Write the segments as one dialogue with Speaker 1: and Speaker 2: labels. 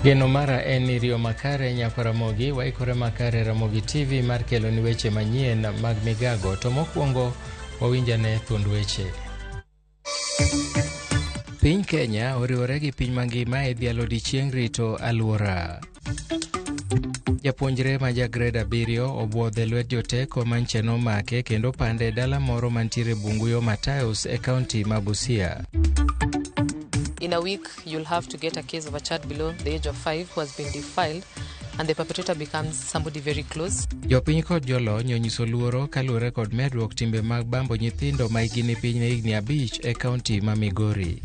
Speaker 1: Geno mara en ni Rio Makare nyako Ramogi waikore makare Ramogi TV mar kelo ni weche manyien mag migago to mokwongo wawinjane thuond weche. Piny Kenya oriwore gi piny mangima e dhialo odiechieng' rito alwora. Japuonjre ma ja grade 7 obwodhe lwet joteko manche nomake kendo pande dala moro mantiere Bunguyo Matayos e kaunti ma Busia.
Speaker 2: In a week, you'll have to get a case of a child below the age of 5 who has been defiled and the perpetrator becomes somebody very close.
Speaker 1: Jopiny kod jolony onyiso luoro kaluwore kod medruok timbe mag bambo nyithindo ma higni piny ne higni 5 e kaunti ma Migori.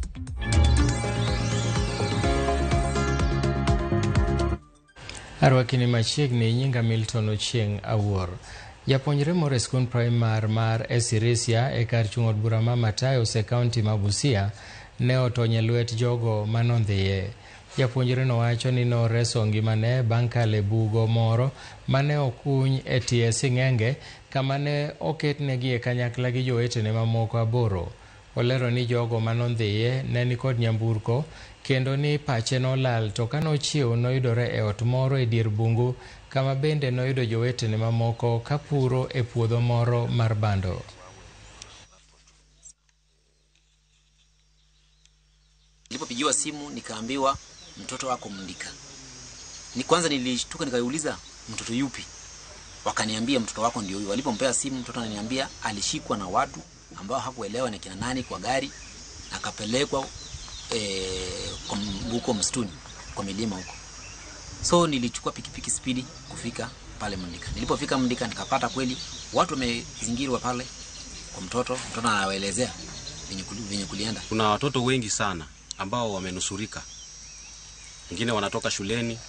Speaker 1: Arwakini machiegni nyinga Milton Ochieng' Awuor. Japuonjre moro e skund primar mar Esirisia e kar chung' od bura ma Matayos e kaunti ma Busia ne otonye lwet jogo manondhiye. Japuonjre no wacho ni noreso ngimane bang' kale bugo moro mane okuny e tie sing'enge kama ne oketnegi e kanyakla gi jowetene mamoko 8. Olero ni jogo manondhiye ne ni kod nyamburko kendo ni pache nolal to kanochiew noyudore e ot moro e dier bungu kama bende noyudo jowetene mamoko kapuro e puodho moro mar bando.
Speaker 3: Nilipopigiwa simu nikaambiwa mtoto wako Mndika. Ni kwanza nilishtuka nikauliza mtoto yupi? Wakaniambia mtoto wako ndio huyo. Walipompea simu mtoto ananiambia alishikwa na watu ambao hakuelewa ni kina nani kwa gari akapelekwa huko msituni kwa milima huko. So nilichukua pikipiki spidi kufika pale Mndika. Nilipofika Mndika nikapata kweli watu wamezingirwa pale kwa mtoto anawaelezea venye kulienda.
Speaker 4: Kuna watoto wengi sana ambao wamenusurika. Wengine wanatoka shuleni,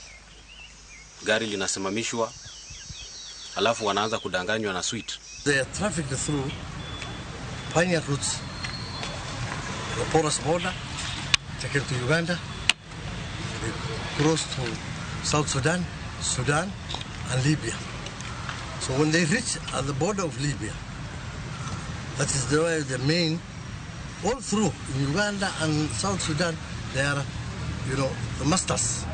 Speaker 4: gari linasimamishwa, alafu wanaanza kudanganywa na sweet.
Speaker 5: They are trafficked through pioneer routes, the porous border, taken to Uganda, they cross to South Sudan, Sudan, and Libya. So when they reach at the border of Libya, that is the main, all through in Uganda and South Sudan, they are, the masters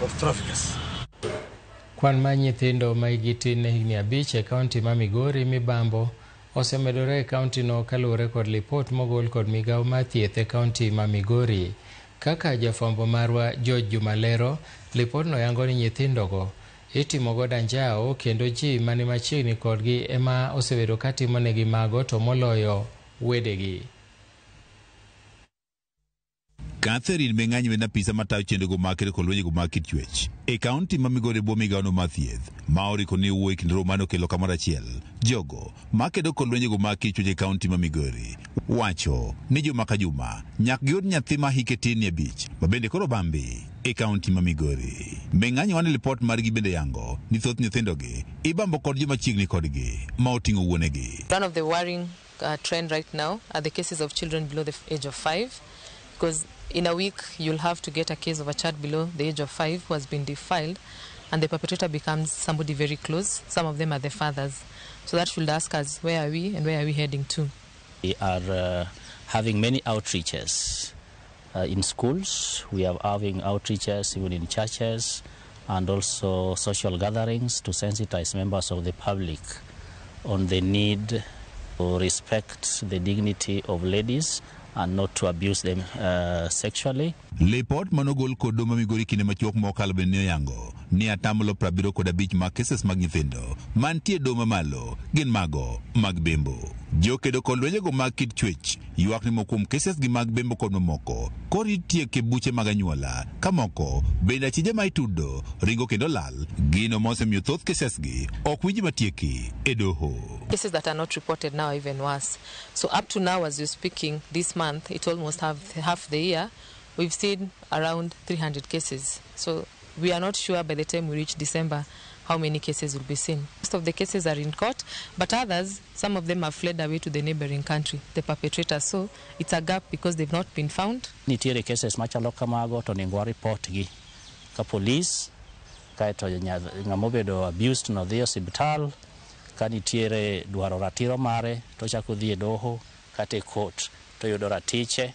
Speaker 5: of traffickers.
Speaker 1: Kwan ma nyithindo ma higni ne higni 5 e kaunti ma Migori mibambo osemedore e kaunti no kaluwore kod lipot mogol kod migawo mar thieth e kaunti ma Migori. Kaka jafwambo marwa George Jumalero, lipot no yango ni nyithindogo itimogo danjao kendo ji mani machiegni kodgi ema osebedo katimonegi mago to moloyo wedegi.
Speaker 6: Catherine Meng'any wena pisa matayo chendego makere kolwenye go market chwech. E kaunti ma Migori bo migano mathieth, maori koni wuoyi kendo romano kelo kamoro achiel. Jogo makedo kolwenye go market chwech e kaunti ma Migori wacho ni juma ka juma nyak giyud nyathi ma hike tin 5 mabende koro bambi e kaunti ma Migori. Meng'any wane lipot margi bende yango ni thoth nyithindogi ibambo kod joma chiegni kodgi ma oting'o wuonegi.
Speaker 2: One of the worrying trend right now are the cases of children below the age of 5, because in a week you'll have to get a case of a child below the age of 5 who has been defiled and the perpetrator becomes somebody very close. Some of them are the fathers. So that should ask us, where are we and where are we heading to?
Speaker 7: We are having many outreaches in schools. We are having outreaches even in churches and also social gatherings to sensitize members of the public on the need to respect the dignity of ladies and not to abuse them sexually.
Speaker 6: Lipot manogol kod doma Migori kinde machuok mokalo bende yango ni atamlo 75 mag cases mag nyithindo mantie doma malo gin mago mag bembo. Jokedo kod lwenyego mag kit chwech ywak ni mokuom cases gi mag bembo kod mamoko kori tieke buche mag anyuola kamoko bende achije ma itudo ringo kendo lal gino mosemiyo thoth cases gi ok winji matieki e doho.
Speaker 2: Cases that are not reported now are even worse. So up to now, as you're speaking, this month, it's almost half the year, we've seen around 300 cases. So we are not sure by the time we reach December how many cases will be seen. Most of the cases are in court, but others, some of them have fled away to the neighboring country, the perpetrators. So it's a gap because they've not been found.
Speaker 7: Nitiere cases machalo kamago to nego report gi ka police kaeto ng'amobedo abused no dhi osiptal, ka nitiere dwaro ratiro mare to chako dhi e doho kata e court to yudo ratiche.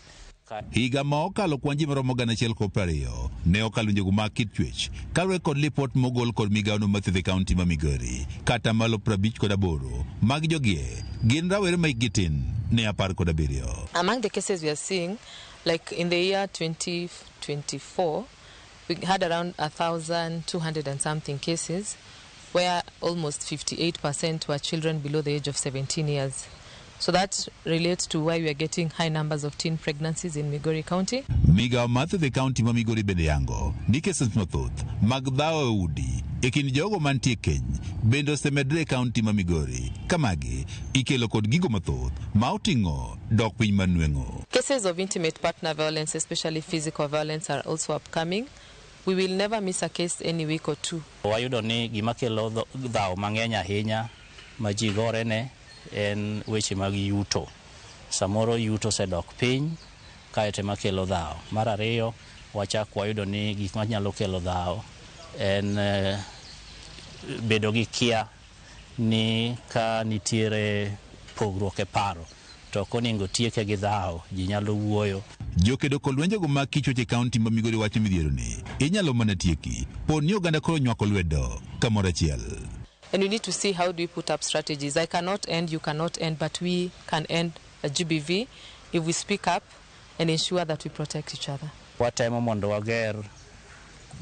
Speaker 6: Higa mokalo kwan ji maromo 1,200 ne okalo njego mag Kitchwech kaluwore kod lipot mogol kod migawono mathiedho kaunti ma Migori. Kata malo 58 mag jogie gin rawere ma hikgi tin ne 17.
Speaker 2: Among the cases we are seeing, like in the year 2024, we had around 1,200 and something cases, where almost 58% were children below the age of 17 years. So that relates to why we are getting high numbers of teen pregnancies in Migori County.
Speaker 6: Migawo mathiedho kaunti ma Migori bende yango ni cases mathoth mag dhawo e udi e kind jogo mantie keny bende osemedre e kaunti ma Migori. Kamagi ikelo kod gigo mathoth ma oting'o dok piny manweng'o.
Speaker 2: Cases of intimate partner violence, especially physical violence, are also upcoming. We will never miss a case any week or two.
Speaker 7: Wayudo ni gima kelo dhawo mang'eny ahinya ma ji gore ne en weche mag yuto. Samoro yuto sedok piny kaete makelo dhawo. Mar ariyo, wachak wayudo ni gik manyalo kelo dhawo en bedo gi kia ni ka nitiere pogruok e paro to koningo tieke gi dhawo, ji nyalo wuoyo.
Speaker 6: Jokedo kod lwenjego mag Kitchwech e kaunti ma Migori wacho midhiero ni inyalo mana tieki pod ni oganda koro nywako lwedo kamoro achiel.
Speaker 2: And we need to see how do we put up strategies. I cannot end, you cannot end, but we can end a GBV if we speak up and ensure that we protect each other.
Speaker 7: Watemo mondo wager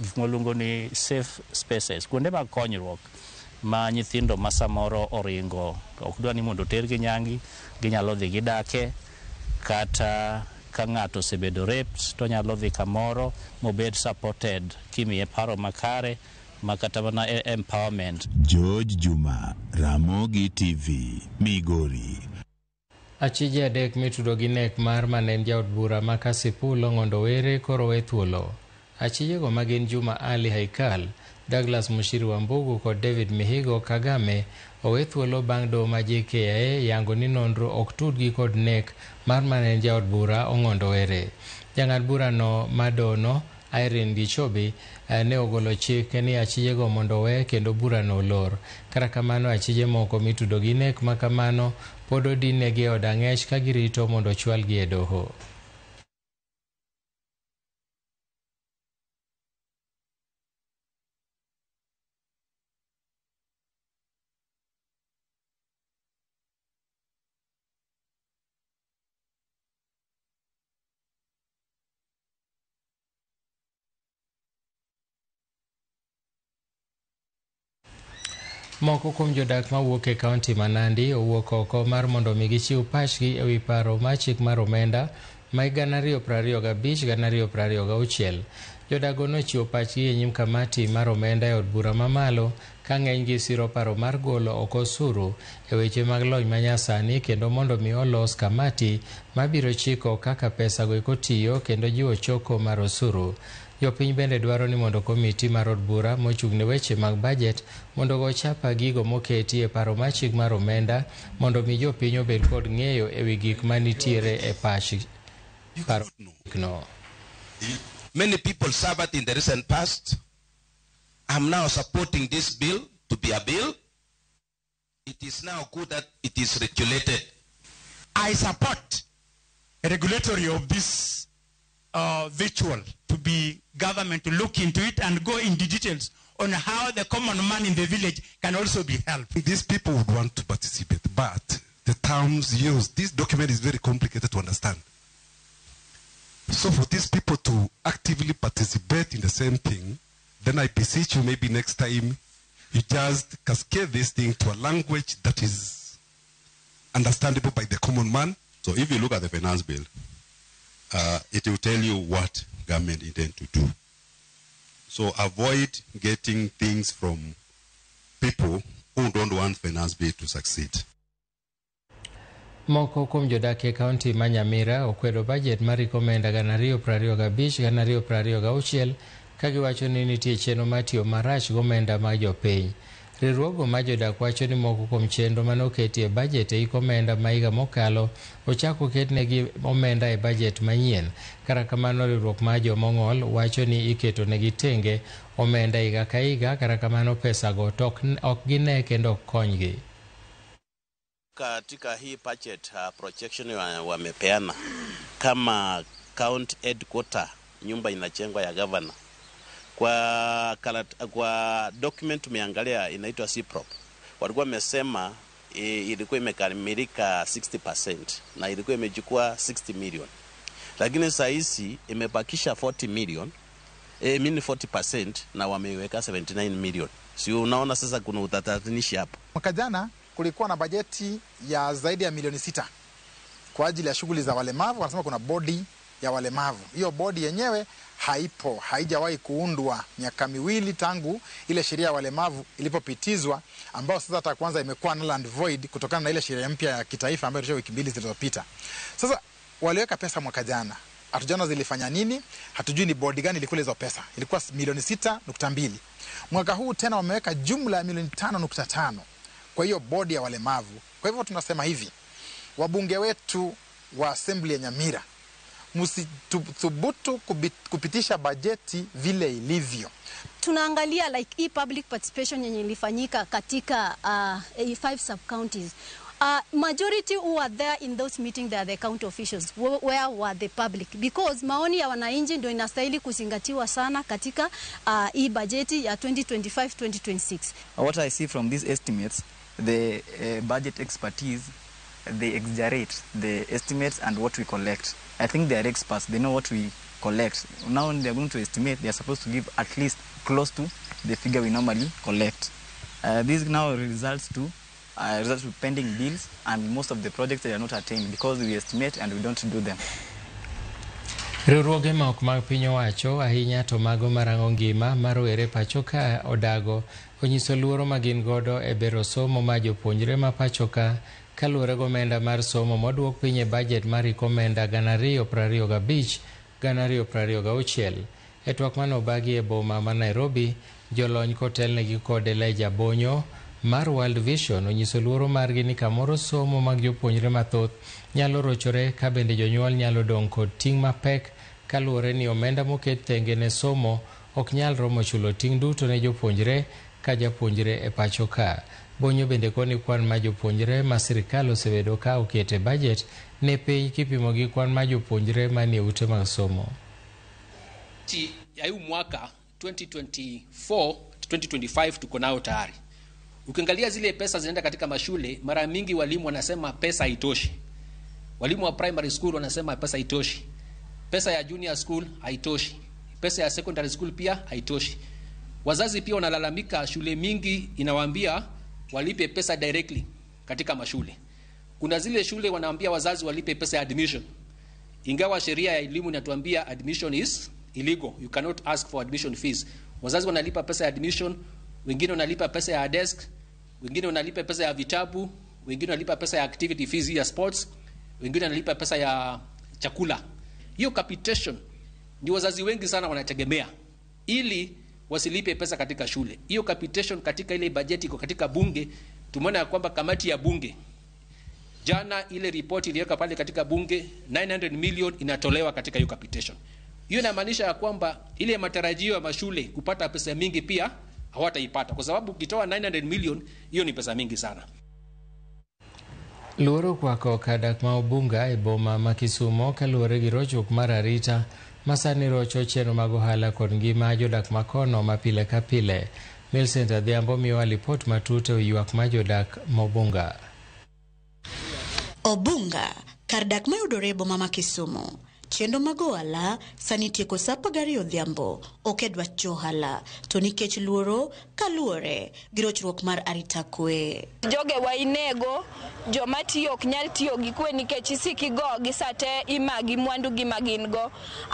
Speaker 7: gik molungo ni safe spaces, kuonde mag konyruok ma nyithindo ma samoro oringo ok dwa ni mondo tergi nyangi, ginyalo dhi gidake, kata ka ng'ato osebedo raped to nyalo dhi kamoro mobed supported kimiye paro makare makata mana empowerment.
Speaker 6: George Juma, Ramogi TV, Migori.
Speaker 1: Achije adek mitudo gi nek mar manen jaod bura ma Kasipul Ong'ondo Were koro we thuolo. Achijego magin Juma Ali Haikal, Douglas Mushiri Wambugu kod David Mihigo Kagame owe thuolo bang' doho ma JKIA yango ni nonro ok tudgi kod nek mar manen jaod bura Ong'ondo Were. Jang'ad bura no madono Irene Gichobi ne ogolo chik ni achijego mondo we kendo bura no lor. Kata kamano achije moko mitudo gi nek ma kamano pod odinegi e od ang'ech ka girito mondo chwalgi e doho. Moko kuom jodak ma wuok e kaunti ma Nandi owuok oko mar mondo mi gichiw pachgi e wi paro ma chik mar omenda ma 2025-2026. Jodago nochiwo pachgi e nyim kamati mar omenda e od bura mamalo ka ng'enygi siro paro mar golo oko osuru e weche mag lony manyasani kendo mondo mi olos kamati mabiro chiko kaka pesago ikotiyo kendo jiwo choko mar osuru. Jopiny bende dwaro ni mondo komiti mar od bura mochung' ne weche mag budget mondo go chapa gigo moketi e paro mar chik mar omenda mondo mi jopiny obed kod ng'eyo e wi gik manitiere e paro no.
Speaker 8: Many people suffered in the recent past. I'm now supporting this bill to be a bill. It is now good that it is regulated.
Speaker 9: I support a regulatory of this virtual to be government to look into it and go into details on how the common man in the village can also be helped.
Speaker 10: These people would want to participate, but the terms used, this document is very complicated to understand. So for these people to actively participate in the same thing, then I beseech you, maybe next time you just cascade this thing to a language that is understandable by the common man.
Speaker 11: So if you look at the finance bill, it will tell you what government intend to do. So avoid getting things from people who don't want finance bill to succeed.
Speaker 1: Moko kuom jodak e kaunti ma Nyamira okwedo budget mar omenda 2025-2026 ka giwacho ni nitie chenro matiyo marach gomenda mag jopiny. Riwruogo ma jodak wacho ni moko kuom chenro manoketi e budget e omenda ma higa mokalo ochako ketnegi omenda e budget manyien. Kata kamano riwruok ma jomong'ol wacho ni iketo negi tenge omenda higa ka higa, kata kamano pesago ok gine kendo ok konygi.
Speaker 12: Katika hii budget projection wamepeana kama county headquarter, nyumba inachengwa ya governor. Kwa document tumeangalia inaitwa CPROP. Walikuwa wamesema ilikuwa imekamilika 60% na ilikuwa imechukua 60 million. Lakini saa hizi imebakisha 40 million. Mini 40% na wameweka 79 million. Si unaona sasa kuna utatanishi hapo.
Speaker 13: Mwaka jana kulikuwa na bajeti ya zaidi ya milioni 6 kwa ajili ya shughuli za walemavu. Wanasema kuna bodi ya walemavu. Hiyo bodi yenyewe haipo, haijawahi kuundwa miaka miwili tangu ile sheria ya walemavu ilipopitizwa, ambao sasa hata kwanza imekuwa null and void kutokana na ile sheria mpya ya kitaifa ambayo ilishia wiki mbili zilizopita. Sasa waliweka pesa mwaka jana. Hatujana zilifanya nini? Hatujui ni bodi gani ilikula hizo pesa. Ilikuwa milioni 6.2. Mwaka huu tena wameweka jumla ya milioni 5.5 kwa hiyo bodi ya walemavu. Kwa hivyo tunasema hivi, wabunge wetu wa Assembly ya Nyamira, msithubutu kupitisha bajeti vile ilivyo.
Speaker 14: Tunaangalia like public participation yenye ilifanyika katika 5 sub-counties. Majority who are there in those meetings, they are the county officials. Where were the public? Because maoni ya wananchi ndio inastahili kuzingatiwa sana katika hii bajeti ya 2025-2026.
Speaker 15: What I see from these estimates, the budget expertise, they exaggerate the estimates and what we collect. I think they are experts. They know what we collect. Now they are going to estimate. They are supposed to give at least close to the figure we normally collect. This now results to pending bills, and most of the projects they are not attained because we estimate and we don't do them.
Speaker 1: Riwruoge ma ok mag piny owacho ahinya to mago marango ngima marowere pacho ka odago onyiso luoro ma gin godo e bero somo ma jopuonjre ma pacho ka kaluwore gomenda mar somo moduok piny e budget mar ikomenda 2025-2026. E twak manobagi e boma ma Nairobi, jolony kotelnegi kod Elijah Bonyo mar World Vision onyiso luoro margi ni kamoro somo mag jopuonjre mathoth nyalo rochore ka bende jonyuol nyalo dong' kod ting' mapek kaluwore ni omenda moket thenge ne somo ok nyal romo chulo ting' duto ne jopuonjre ka japuonjre e pacho ka. Bonyo bende koni kwan ma jopuonjre ma sirikal osebedo ka okete budget ne piny kipimo gi kwan ma jopuonjre manie ute mag somo.
Speaker 16: Ya huu mwaka 2024-2025 tuko nao tayari. Ukiangalia zile pesa zinaenda katika mashule, mara mingi walimu wanasema pesa haitoshi. Walimu wa primary school wanasema pesa haitoshi. Pesa ya junior school haitoshi. Pesa ya secondary school pia haitoshi. Wazazi pia wanalalamika, shule mingi inawaambia walipe pesa directly katika mashule. Kuna zile shule wanaambia wazazi walipe pesa ya admission. Ingawa sheria ya elimu inatuambia admission is illegal. You cannot ask for admission fees. Wazazi wanalipa pesa ya admission, wengine wanalipa pesa ya desk, wengine wanalipa pesa ya vitabu, wengine wanalipa pesa ya activity fees ya sports, wengine wanalipa pesa ya chakula. Hiyo capitation ni wazazi wengi sana wanategemea ili wasilipe pesa katika shule. Hiyo capitation katika ile bajeti iko katika bunge. Tumeona ya kwamba kamati ya bunge jana ile report iliweka pale katika bunge 900 million inatolewa katika hiyo capitation. Hiyo inamaanisha ya kwamba ile matarajio ya mashule kupata pesa mingi pia hawataipata, kwa sababu ukitoa 900 million hiyo ni pesa mingi sana.
Speaker 1: Luoro kwako kadak ma obunga e boma ma Kisumo kaluwore gi rochruok mar arita masani rocho chenro mag ohala kod ngima jodak makono mapile ka pile. Millicent Adhiambo miyowa lipot matut e ywak ma jodak mobunga.
Speaker 17: Obunga, kar dak mayudore e boma ma Kisumo. Chendo mag ohala sani tieko sa 12 odhiambo ok edwa johala to nikech luoro kaluwore gi rochruok mar arita kwe.
Speaker 18: Joge wainego joma tiyo ok nyal tiyo gi kwe nikech isikigo gi sate imagi mwandu gi magingo.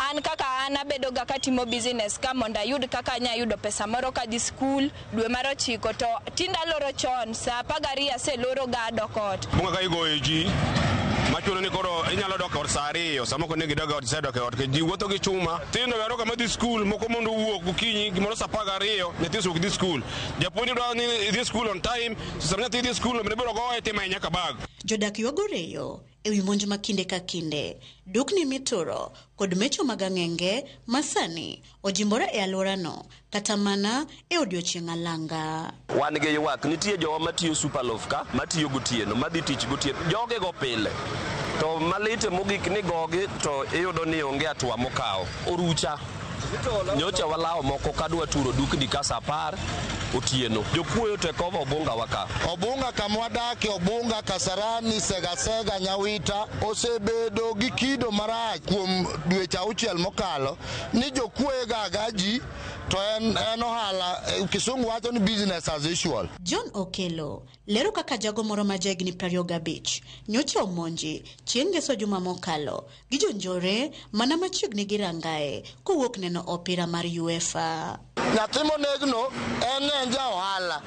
Speaker 18: An kaka an abedo ga katimo business ka mondo ayud kaka anya yudo pesa moro ka di school dwe mar 9 to tinda loro chon sa 12 aseloro ga dokot.
Speaker 19: Bunga ka igoyo ji machulo ni koro inyalo dok od saa 2 sama ko negi doga od saa dok od ke ji wuotho gi chuma tindo wero kama di school moko mondo wuok gokinyi gimoro saa 12 nyathi suok di school japuonj do ni di school on time sama nyathi di school mene biro goye tema nyaka bag.
Speaker 17: Jodak yuagoreyo ewi monj makinde ka kinde dukni mituro kod mecho magang'enge masani ojimbore e alworano kata mana e odiochieng' alanga.
Speaker 20: Wan ge ywak nitie jowa matiyo Superloaf ka matiyo gotieno madhi tich gotieno joge go pile
Speaker 19: to malite mogik ni gogi to iyudo ni onge atua mokao orucha nyocha walao moko kadwa turo dukni kasa 10 otieno jokuoyo tekova Obunga waka
Speaker 20: Obunga kamwadake Obunga Kasarani Segasega Nyawita osebedo gi kido marach kuom dweche 6 mokalo ni jokuoyo gagaji to en ohala kisungu wacho ni business as usual.
Speaker 17: John Okelo lero kaka jago moro majegni 25 nyocha omonji chieng' ngeso juma mokalo gi jonjore mana machiegni gi rangae kowuok neno opira mar UEFA.
Speaker 20: Nyathimo negno en ja ohala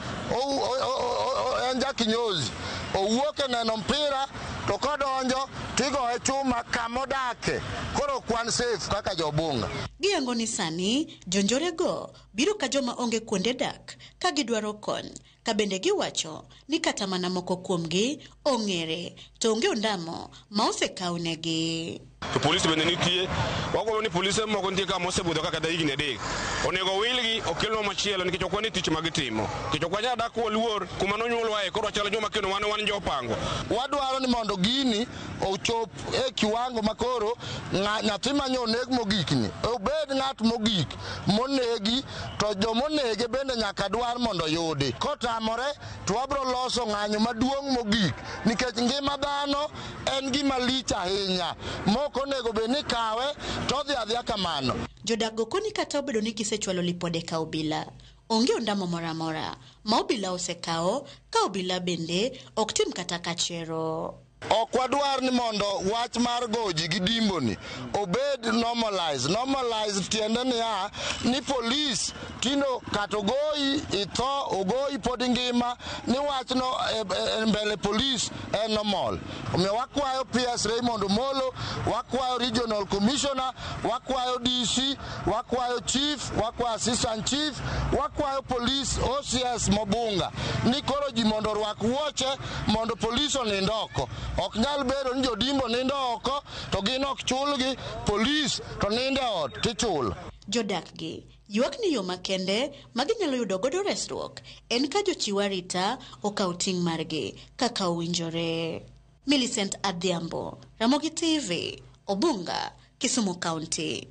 Speaker 20: en ja kinyozi owuok neno mpira to kodonjo tigo e chuma kamodake koro kwan safe kaka jobunga
Speaker 17: giyango ni sani jonjore go biro ka joma onge kuonde dak ka gidwaro kony ka bende giwacho ni kata mana moko kuomgi ong'ere to onge ondamo ma osekawnegi.
Speaker 19: To polisi bende nitie wago ni polisi moko nitie kama osebudho kaka higni 3 onego wilgi okelwa machielo nikech okwa ni tich magitimo nikech okwa nyada dak luor kuma nonyuolwa koro chalo joma kendo wan jopango
Speaker 20: wadwaro ni mondo gini ochop e kiwango makoro nyathi manyo neg mogikni obed ng'at mogik monegi to jomonege bende nyaka dwar mondo yudi kotamore to wabro loso ng'anyo maduong' mogik nikech ngima dhano en gima lich ahinya onego beni kawe to dhi adhia kamano.
Speaker 17: Jodak go koni kata obedo ni gisechwalo lipode ka obila onge ondamo moramora ma obila osekao ka obila bende ok tim kata kachero.
Speaker 20: Okwadwar ni mondo wach mar goji gi dimboni obed normalized tiende ni police tino katogoi itho ogoi pod ngima ni wachno mbele police en normal. Wakwayo PS Raymond Molo, wakwayo regional commissioner, wakwayo DC, wakwayo chief, wakwayo assistant chief, wakwayo police OCS Mobunga ni koro ji mondo rwak wuoche mondo police onindoko. Ok nyal bedo ni jodimbo nindo oko to gin ok chulgi police to ninde ot tichul.
Speaker 17: Jodak gi ywak ni yo makende maginyalo yudo godo resruok en ka jochiw arita okaw ting' margi kaka owinjore. Millicent Adhiambo, Ramogi TV, Obunga, Kisumu County.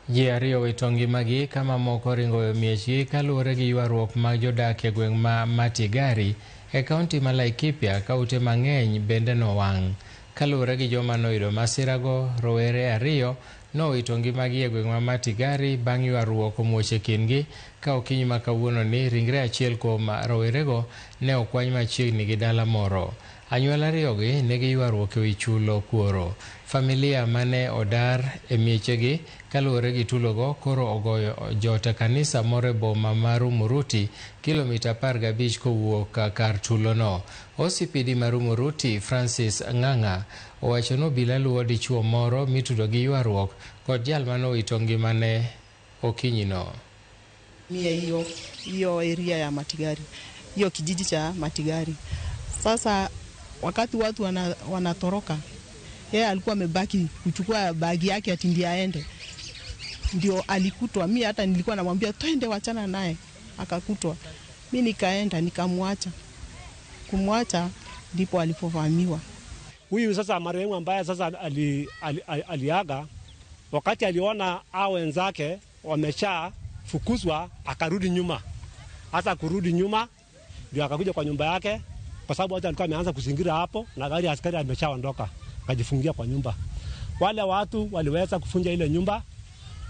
Speaker 1: Ji ariyo wito ngimagi kama moko ringo miechgi kaluwore gi ywaruok mag jodak e gweng' ma Matigari e kaunti ma Laikipia ka ute mang'eny bende nowang'. Kaluwore gi joma noyudo masirago, rowere ariyo nowito ngimagi e gweng' ma Matigari bang' ywaruok omuoche kindgi ka okinyi ma kawuono ni ringre achiel kuom rowerego ne okwany machiegni gi dala moro. Anyuola ariyogi ne giywaruok ewi chulo kuoro. Familia mane odar e miechegi kaluwore gi tulogo koro ogoyo jota kanisa moro e boma mar Umuruti kilomita 15 kowuok kar tulono. OCPD mar Umuruti Francis Ng'ang'a owacho ni obila luwo dichuo moro mitudo gi ywaruok kod jal manowito ngimane okinyino.
Speaker 21: Hiyo area ya Matigari, hiyo kijiji cha Matigari. Sasa wakati watu wanatoroka, yeye alikuwa amebaki kuchukua bagi yake ati ndiye aende. Ndio alikutwa. Mimi hata nilikuwa namwambia twende, wachana naye. Akakutwa. Mimi nikaenda nikamwacha. Kumwacha ndipo alipovamiwa.
Speaker 22: Huyu sasa marehemu ambaye sasa aliaga, wakati aliona hao wenzake wamesha fukuzwa akarudi nyuma. Hasa kurudi nyuma ndio akakuja kwa nyumba yake, kwa sababu watu walikuwa wameanza kuzingira hapo na gari askari ameshaondoka, akajifungia kwa nyumba. Wale watu waliweza kufunja ile nyumba,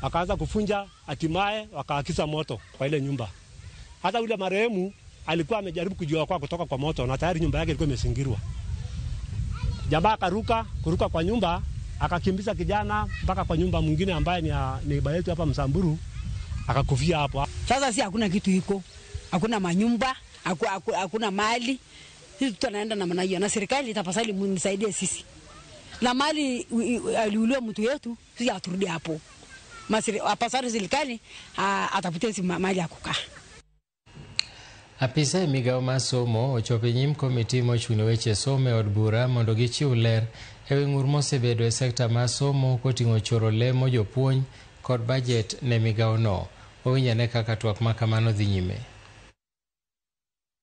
Speaker 22: wakaanza kufunja, hatimaye wakaakisa moto kwa ile nyumba. Hata yule marehemu alikuwa amejaribu kujiokoa kutoka kwa moto na tayari nyumba yake ilikuwa imezingirwa. Jamaa kuruka kwa nyumba, akakimbiza kijana mpaka kwa nyumba mwingine ambaye ni neighbor yetu hapa Msamburu, akakufia hapo.
Speaker 23: Sasa si hakuna kitu iko. Hakuna manyumba, hakuna mali. Sisi tunaenda na manaiyo na serikali itafasali mnisaidie sisi. Na mali aliuliwa mtu yetu, sisi aturudi hapo. Apasari serikali atafutie mali ya kukaa.
Speaker 1: Apisa e migao mar somo ochopo nyim komiti mochung' ne weche somo e od bura mondo gichiw ler e wi ng'ur mosebedo e sekta mar somo koting'o choro lemo jopuonj kod bajet ne migaono. Owinjane kaka twak ma kamano dhi nyime.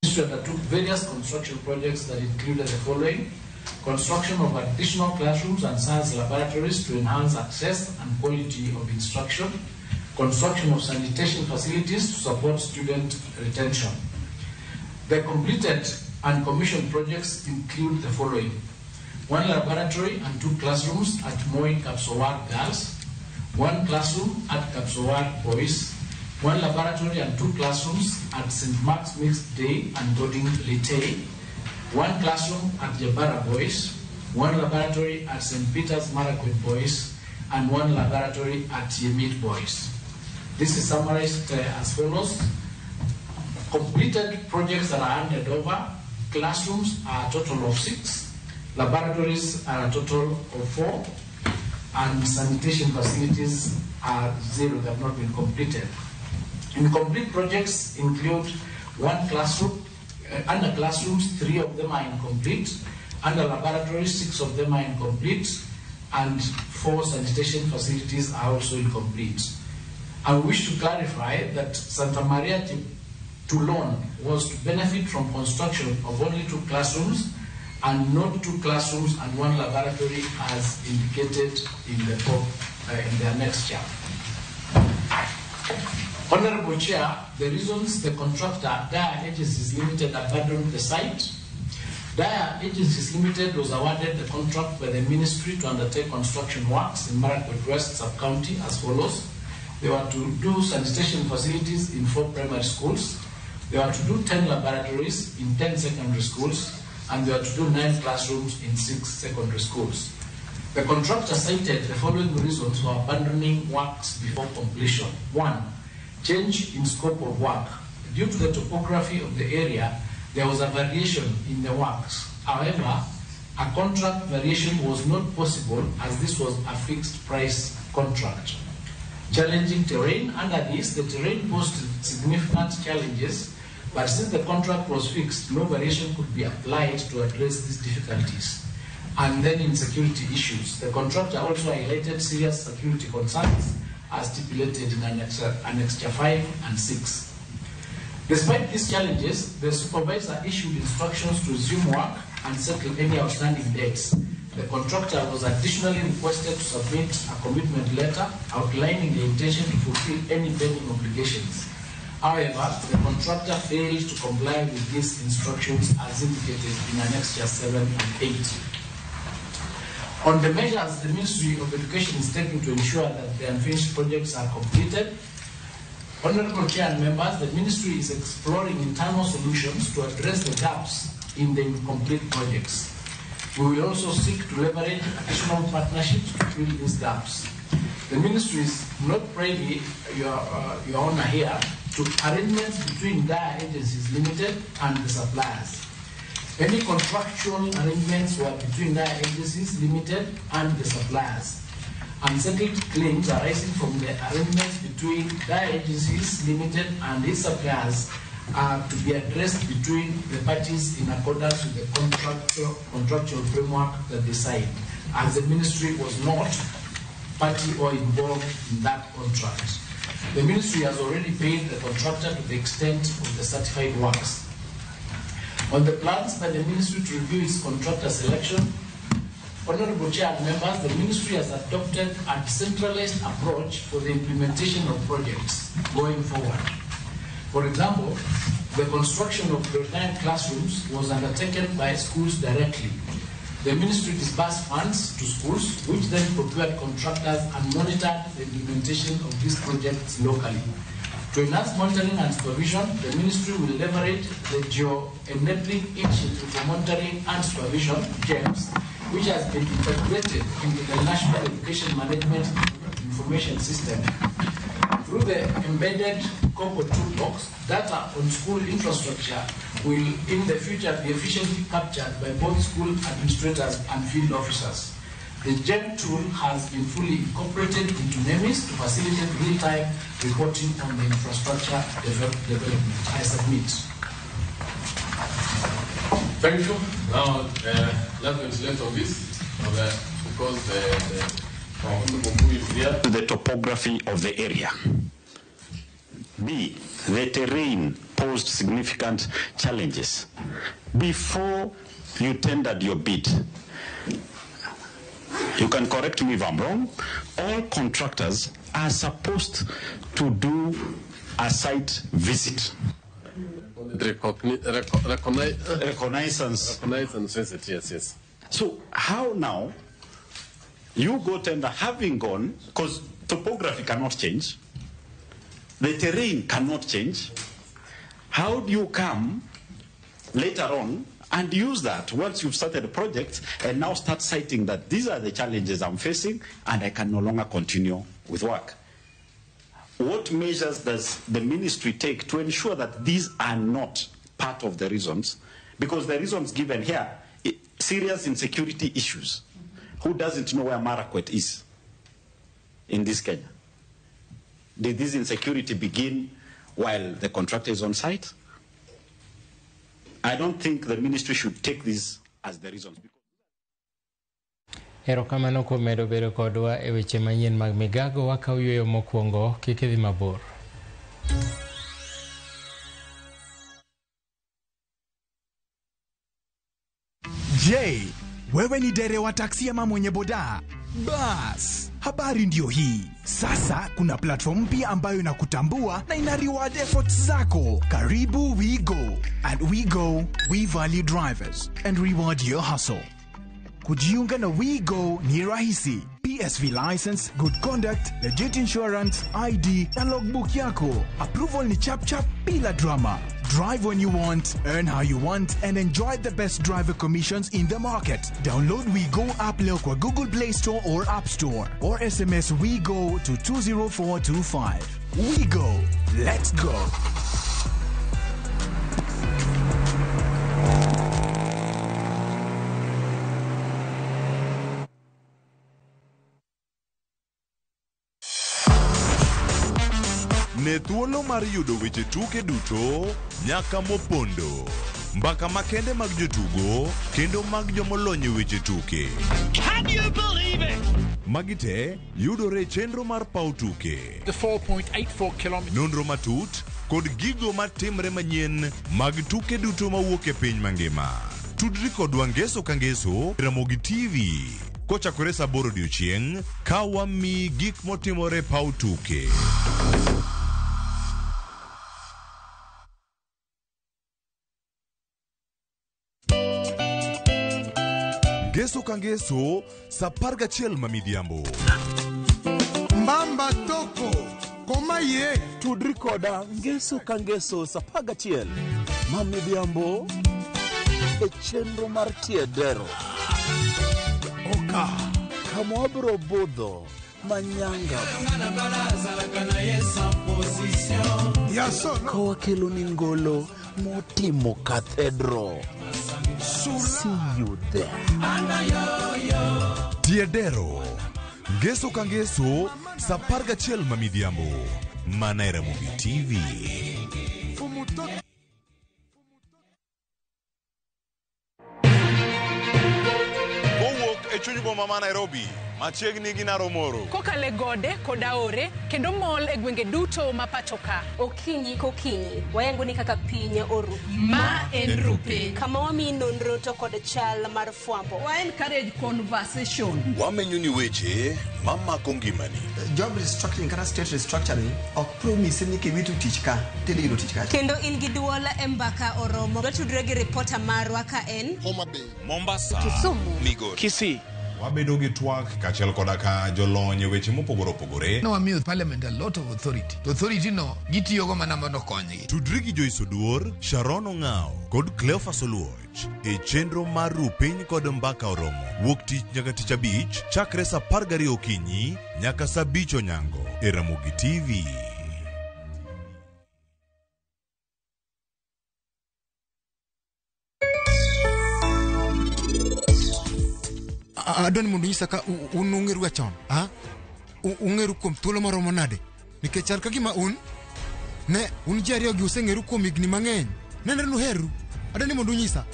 Speaker 24: Undertook various construction projects that included the following:
Speaker 3: construction of additional classrooms and science laboratories to enhance access and quality of instruction, construction of sanitation facilities to support student retention. The completed and commissioned projects include the following: 1 laboratory and 2 classrooms at Moi Kapsowar Girls, 1 classroom at Kapsowar Boys, 1 laboratory and 2 classrooms at St. Mark's Mixed Day and Boarding Lite, 1 classroom at Jabara Boys, 1 laboratory at St. Peter's Marakwet Boys, and 1 laboratory at Yemit Boys. This is summarized as follows. Completed projects that are handed over: classrooms are a total of 6, laboratories are a total of 4, and sanitation facilities are 0 that have not been completed. Incomplete projects include 1 classroom, under classrooms 3 of them are incomplete, under laboratories 6 of them are incomplete, and 4 sanitation facilities are also incomplete. I wish to clarify that Santa Maria Toulon was to benefit from construction of only 2 classrooms and not 2 classrooms and 1 laboratory as indicated in the annex chart. Honorable Chair, the reasons the contractor, Daya Agencies Limited, abandoned the site. Daya Agencies Limited was awarded the contract by the Ministry to undertake construction works in Marakwet West Sub-County as follows. They were to do sanitation facilities in 4 primary schools. They were to do 10 laboratories in 10 secondary schools, and they were to do 9 classrooms in 6 secondary schools. The contractor cited the following reasons for abandoning works before completion. 1. Change in scope of work. Due to the topography of the area, there was a variation in the works. However, a contract variation was not possible as this was a fixed price contract. Challenging terrain. Under this, the terrain posed significant challenges, but since the contract was fixed, no variation could be applied to address these difficulties. And then in security issues, the contractor also highlighted serious security concerns as stipulated in Annex 5 and 6. Despite these challenges, the supervisor issued instructions to resume work and settle any outstanding debts. The contractor was additionally requested to submit a commitment letter outlining the intention to fulfill any pending obligations. However, the contractor failed to comply with these instructions as indicated in Annexure 7 and 8. On the measures the Ministry of Education is taking to ensure that the unfinished projects are completed, Honorable Chair and members, the Ministry is exploring internal solutions to address the gaps in the incomplete projects. We will also seek to leverage additional partnerships to fill these gaps. The Ministry is not privy, Your Honor, here to arrangements between Daya Agencies Limited and the suppliers. Any contractual arrangements were between Daya Agencies Limited and the suppliers. Unsettled claims arising from the arrangements between Daya Agencies Limited and its suppliers are to be addressed between the parties in accordance with the contractual framework that they signed, as the Ministry was not party or involved in that contract. The Ministry has already paid the contractor to the extent of the certified works. On the plans by the Ministry to review its contractor selection, Honorable Chair and members, the Ministry has adopted a decentralized approach for the implementation of projects going forward. For example, the construction of 39 classrooms was undertaken by schools directly. The Ministry disbursed funds to schools, which then procured contractors and monitored the implementation of these projects locally. To enhance monitoring and supervision, the Ministry will leverage the Geo-Enabling Initiative for Monitoring and Supervision, GEMS, which has been integrated into the National Education Management Information System. Through the embedded COCO toolbox, data on school infrastructure will in the future be efficiently captured by both school administrators and field officers. The GEM tool has been fully incorporated into NEMIS to facilitate real-time reporting on the infrastructure development. I submit.
Speaker 4: Thank you. Now, let's ventilate on this because
Speaker 5: the topography of the area. B, the terrain posed significant challenges. Before you tendered your bid, you can correct me if I'm wrong, all contractors are supposed to do a site visit. Reconnaissance visit, yes. So how now you go tender having gone, because topography cannot change, the terrain cannot change. How do you come later on and use that once you've started a project and now start citing that these are the challenges I'm facing and I can no longer continue with work? What measures does the ministry take to ensure that these are not part of the reasons? Because the reasons given here, serious insecurity issues. Who doesn't know where Marakwet is in this Kenya? Did this insecurity begin while the contractor is on site? I don't think the ministry should take this as the reasons.
Speaker 1: Erokamano kuom medo bedo kodwa e weche manyien mag migago wakaw yweyo mokwongo kik idhi mabor.
Speaker 2: Je, wewe ni dereva taksi ama mwenye boda? Bas, habari ndio hii. Sasa kuna platform mpya ambayo inakutambua na ina reward efforts zako. Karibu WeGo. At WeGo, we value drivers and reward your hustle. Kujiunga na WeGo ni rahisi. PSV license, good conduct, legit insurance, ID na logbook yako. Approval ni chap chap bila drama. Drive when you want, earn how you want, and enjoy the best driver commissions in the market. Download WeGo app leo kwa Google Play Store or App Store, or SMS WeGo to 20425. WeGo, let's go.
Speaker 6: Ne thuolo mar yudo weche tuke duto nyaka mopondo. Mbaka makende mag jotugo kendo mag jomolony weche tuke. Can you believe it? Magite yudore chenro mar pau tuke.
Speaker 7: The 4.84 km.
Speaker 6: Nonro matut kod gigo matimre manyien mag tuke duto mawuok e piny mangima. Tudri kodwa ngeso ka ngeso Ramogi TV. Kochakore saa 8 odiechieng' ka wami gik motimore pau tuke. Ngeso ka ngeso saa 11 mamidhiambo.
Speaker 24: Mbamba toko koma ye.
Speaker 25: Tudri koda ngeso ka ngeso saa 11 mamidhiambo e chenro mar tiedero. Oka kama wabro budho manyanga kowa kelo ni ngolo motimo cathedral. See you there.
Speaker 6: Tiedero ngeso ka ngeso saa 11 mamidhiambo mana e Ramogi TV. Chuny boma ma Nairobi machiegni gi Naromoro
Speaker 26: kokale gode koda ore kendo mol e gwenge duto ma pachoka.
Speaker 27: Okinyi kokinyi wayango ni kaka piny oru
Speaker 26: ma en rupe
Speaker 27: kama wami nonro to kod chal mar fwambo
Speaker 26: wa encourage conversation
Speaker 6: wamenyo ni weche mamako ngimani.
Speaker 28: Job restructuring kata state restructuring ok promise ni kiwitu tich ka tili yudo tich ka
Speaker 27: kendo in gi duola e mbaka oromo watudre gi reporter marwa ka en
Speaker 6: Homa Bay, Mombasa,
Speaker 27: Kisumu,
Speaker 6: Migori,
Speaker 25: Kisii.
Speaker 6: Wabedo gi twak kachiel koda ka jolony weche mopogore opogore.
Speaker 7: No wamiyo parliament a lot of authority. To authority no gitiyogo mana mondo konygi.
Speaker 6: Tudri gi Joyce Oduor, Sharon Ong'ao kod Cleophas Oluoch e chenro mar Rupiny kod Mbaka Oromo. Wuok tich nyaka tich abich chakre saa 12 okinyi nyaka saa 5 onyango e Ramogi TV.
Speaker 24: Adoni mundu nyisa ka unungeru achon. Ungeru kuom thuolo maromo nade. Nikech chal ka gima ne ji ariyo gi usengeru kuom higni mang'eny. Nenre nuheru. Adoni mundu nyisa.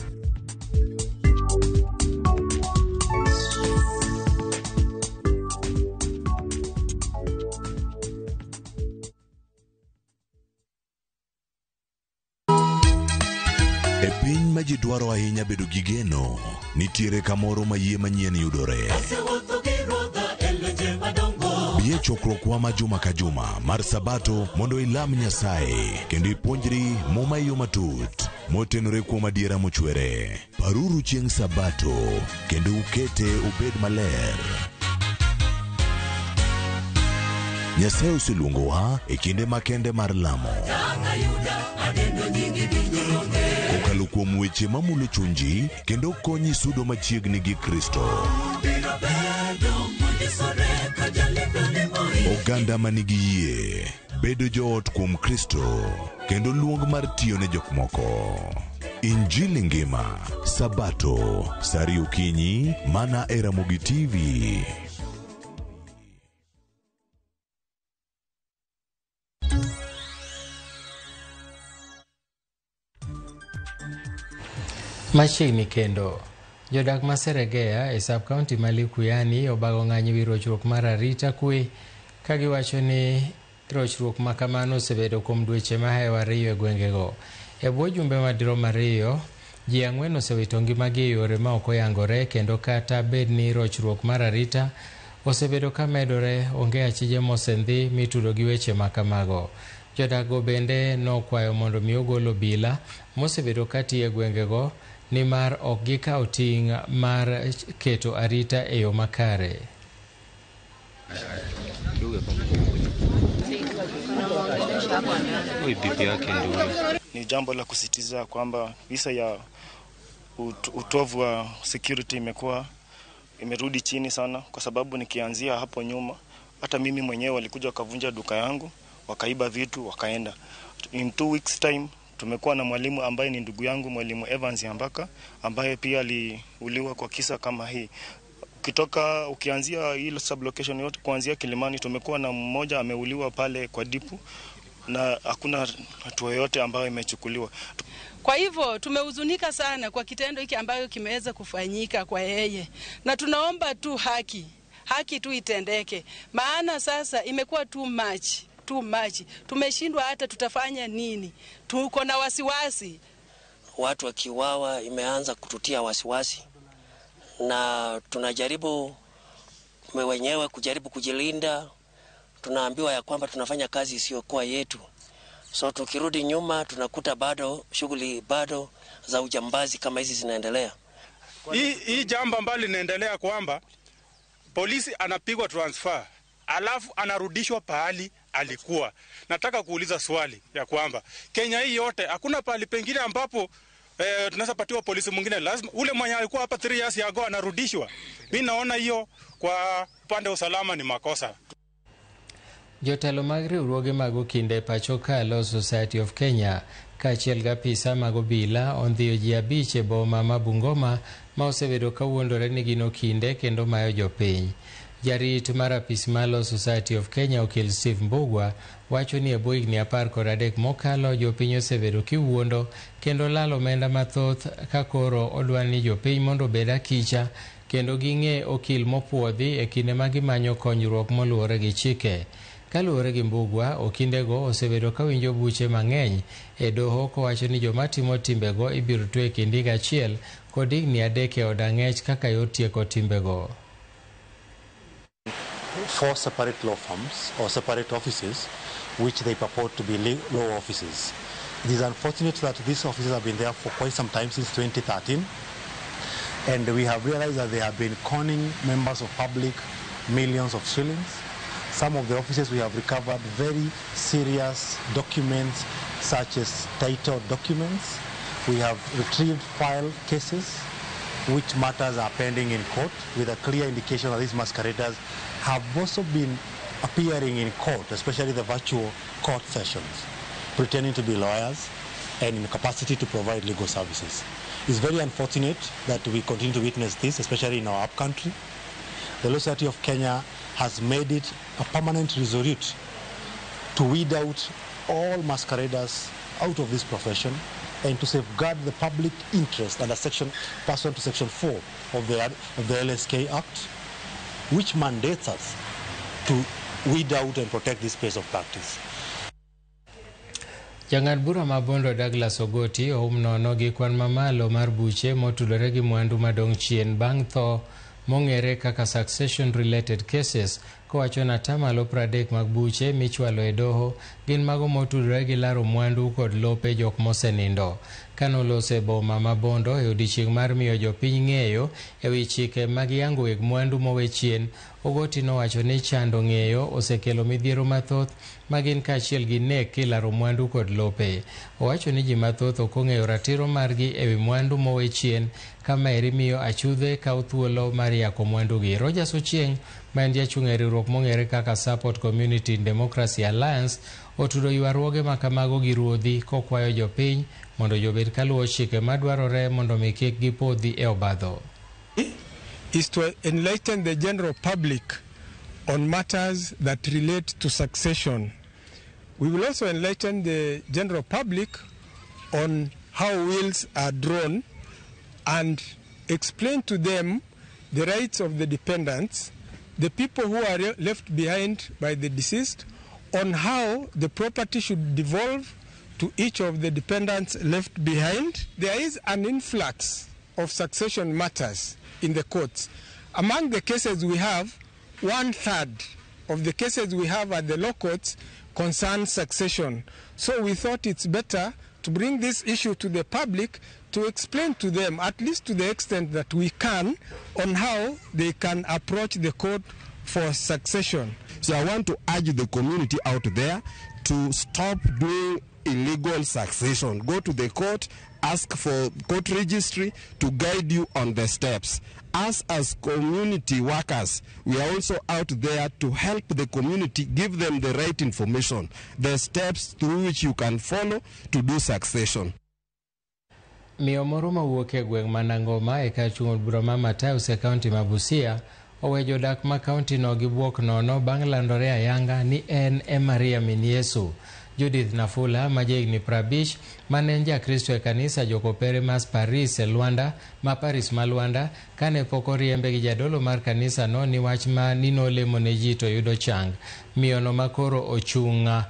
Speaker 6: E piny ma ji dwaro ahinya bedo gi geno, nitiere kamoro ma yie manyien yudore. Bie chokruokwa ma juma ka juma mar Sabato mondo ilam Nyasaye kendo ipuonjri muma yo matut motenore kuom adiera mochwere. Paruru chieng' Sabato kendo ukete ubed maler. Nyasaye oseluongowa e kinde makende mar lamo. Kokalo kuom weche mamulo chunji kendo konyi sudo machiegni gi Kristo. Oganda manigi yie bedo joot kuom Kristo kendo luong mar tiyo ne jok moko. Injili ngima, Sabato, sari okinyi, mana e Ramogi TV.
Speaker 1: Machiegni kendo jodak ma Seregea e sub-county ma Likuyani obago ng'anyo wi rochruok mar arita kwe ka giwacho ni rochruok ma kamano osebedo kuom dweche ma hewa riyo e gwengego. E bwo jumbe madirom ariyo, ji 4 osewito ngimagi e yore ma ok oyangore kendo kata bed ni rochruok mar arita osebedo ka medore, onge achije mosendhi mitudo gi weche ma kamago. Jodago bende nokwayo mondo mi ogol obila mosebedo ka tiyo e gwengego ni mar ok gikaw ting' mar keto arita e yo makare.
Speaker 8: Ni jambo la kusitiza kwamba visa ya utovu wa security imerudi chini sana, kwa sababu nikianzia hapo nyuma hata mimi mwenyewe walikuja wakavunja duka yangu, wakaiba vitu, wakaenda. In 2 weeks time tumekuwa na mwalimu ambaye ni ndugu yangu, mwalimu Evans Yambaka, ambaye pia aliuliwa kwa kisa kama hii. Ukianzia ile sublocation yote kuanzia Kilimani, tumekuwa na mmoja ameuliwa pale kwa Dipu na hakuna hatua yote ambayo imechukuliwa.
Speaker 9: Kwa hivyo tumehuzunika sana kwa kitendo hiki ambayo kimeweza kufanyika kwa yeye, na tunaomba tu haki tu itendeke, maana sasa imekuwa too much. Tumeshindwa hata tutafanya nini, tuko na wasiwasi.
Speaker 10: Watu wakiwawa imeanza kututia wasiwasi, na tunajaribu wenyewe kujaribu kujilinda. Tunaambiwa ya kwamba tunafanya kazi isiyokuwa yetu, so tukirudi nyuma tunakuta bado shughuli bado za ujambazi kama hizi zinaendelea.
Speaker 11: Hii jambo ambalo linaendelea kwamba polisi anapigwa transfer alafu anarudishwa pahali alikuwa. Nataka kuuliza swali ya kwamba Kenya hii yote hakuna pahali pengine ambapo tunaweza patiwa polisi mwingine, lazima ule mwenye alikuwa hapa 3 years ago anarudishwa. Mimi naona hiyo kwa upande wa usalama ni makosa.
Speaker 1: Jotelo mag riwruoge mag okinde pacho ka Law Society of Kenya kaachiel gi apisa mag obila ondhiyo ji 5 e boma ma Bungoma ma osebedo ka wuondore ni gin okinde kendo mayo jopiny. Jarit mar apis mar Law Society of Kenya okil Steve Mbugwa wacho ni e bwo higni 13 mokalo jopiny osebedo kiwuondo kendo lalo omenda mathoth ka koro odwa ni jopiny mondo obed akicha kendo ging'e okil mopuodhi e kinde ma gimanyo konyruok moluwore gi chike. Kaluwore gi Mbugwa, okindego osebedo ka winjo buche mang'eny e doho kowacho ni joma timo timbego ibiro twe e kind higa achiel kod higni 3 e od ang'ech kaka yor tieko timbego.
Speaker 12: 4 separate law firms or separate offices which they purport to be law offices. It is unfortunate that these offices have been there for quite some time, since 2013, and we have realized that they have been conning members of public millions of shillings. Some of the offices we have recovered very serious documents such as title documents. We have retrieved file cases which matters are pending in court, with a clear indication that these masqueraders have also been appearing in court, especially the virtual court sessions, pretending to be lawyers and in capacity to provide legal services. It's very unfortunate that we continue to witness this, especially in our upcountry. The Law Society of Kenya has made it a permanent resolute to weed out all masqueraders out of this profession and to safeguard the public interest under pursuant to Section 4 of the LSK Act, which mandates us to weed out and protect this space of practice.
Speaker 1: Jang'ad bura ma Bondo Douglas Ogoti oum nono gi kwan mamalo mar buche motudore gi mwandu madong' chien bang' tho mong'ere kaka succession related cases, kowacho na tamalo 30 mag buche michwalo e doho gin mago motudore gi laro mwandu kod lope jok mosenindo. Kanolose e boma ma Bondo e odiechieng' mar miyo jopiny ng'eyo e wi chike mag yango weg mwandu mowe chien, Ogoti nowacho ni chando ng'eyo osekelo midhiero mathoth magin kaachiel gi nek kilaro mwandu kod lope. Owacho ni ji mathoth ok ong'eyo ratiro margi e wi mwandu mowe chien, kama eri miyo achudhe kawo thuolo mar yako mwandugi. Rogers Ochieng, ma en jachung' e riwruok mong'ere kaka Support Community Democracy Alliance, otudo ywaruoge ma kamago gi ruodhi kokwayo jopiny mondo jobed kaluwo chike madwarore mondo mi kik gipodhi e obadho.
Speaker 13: Is to enlighten the general public on matters that relate to succession. We will also enlighten the general public on how wills are drawn and explain to them the rights of the dependents, the people who are left behind by the deceased, on how the property should devolve to each of the dependents left behind. There is an influx of succession matters in the courts. Among the cases we have, 1/3 of the cases we have at the law courts concern succession. So we thought it's better to bring this issue to the public to explain to them, at least to the extent that we can, on how they can approach the court for succession.
Speaker 14: So I want to urge the community out there to stop doing illegal succession. Go to the court, ask for court registry to guide you on the steps. Us as community workers, we are also out there to help the community, give them the right information, the steps through which you can follow to do succession.
Speaker 1: Miyo moro mawuok e gweng' ma Nangoma e kar chung' od bura ma Matayos e kaunti ma Busia owe jodak ma kaunti no gi buok nono bang' landore ayanga ni en e Maria min Yesu. Judith Nafula ma jahigni 50 mane en jakristo e kanisa Jokopere mas Paris e Luanda ma Paris ma Luanda kane pok oriembe gi jadolo mar kanisa no ni wach ma nino lemo ne ji to yudo chang. Miyo no makoro ochung'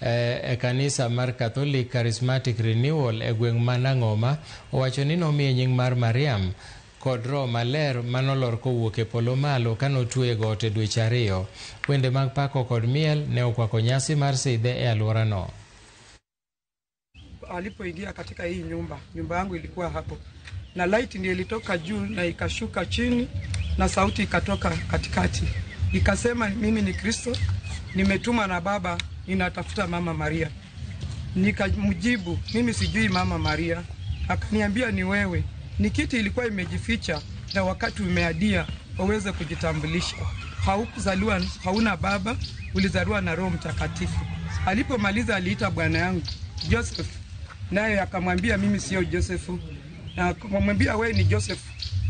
Speaker 1: e kanisa mar Catholic Charismatic Renewal e gweng' ma Nangoma owacho ni nomiye nying mar Mariam kod roho maler manolor kowuok e polo malo kanotwe got e dweche 2. Wende mag pako kod miel ne okwako nyasi mar sidhe e alwora no.
Speaker 15: Alipoingia katika hii nyumba yangu ilikuwa hapo, na light ndio ilitoka juu na ikashuka chini na sauti ikatoka katikati ikasema, mimi ni Kristo, nimetuma na Baba, ninatafuta Mama Maria. Nikamjibu, mimi sijui Mama Maria. Akaniambia, ni wewe. Ni kiti ilikuwa imejificha na wakati umeadia waweze kujitambulisha. Haukuzaliwa, hauna baba, ulizaliwa na Roho Mtakatifu. Alipomaliza aliita bwana yangu Joseph, naye akamwambia, mimi sio Josefu. Na akamwambia, wewe ni Joseph,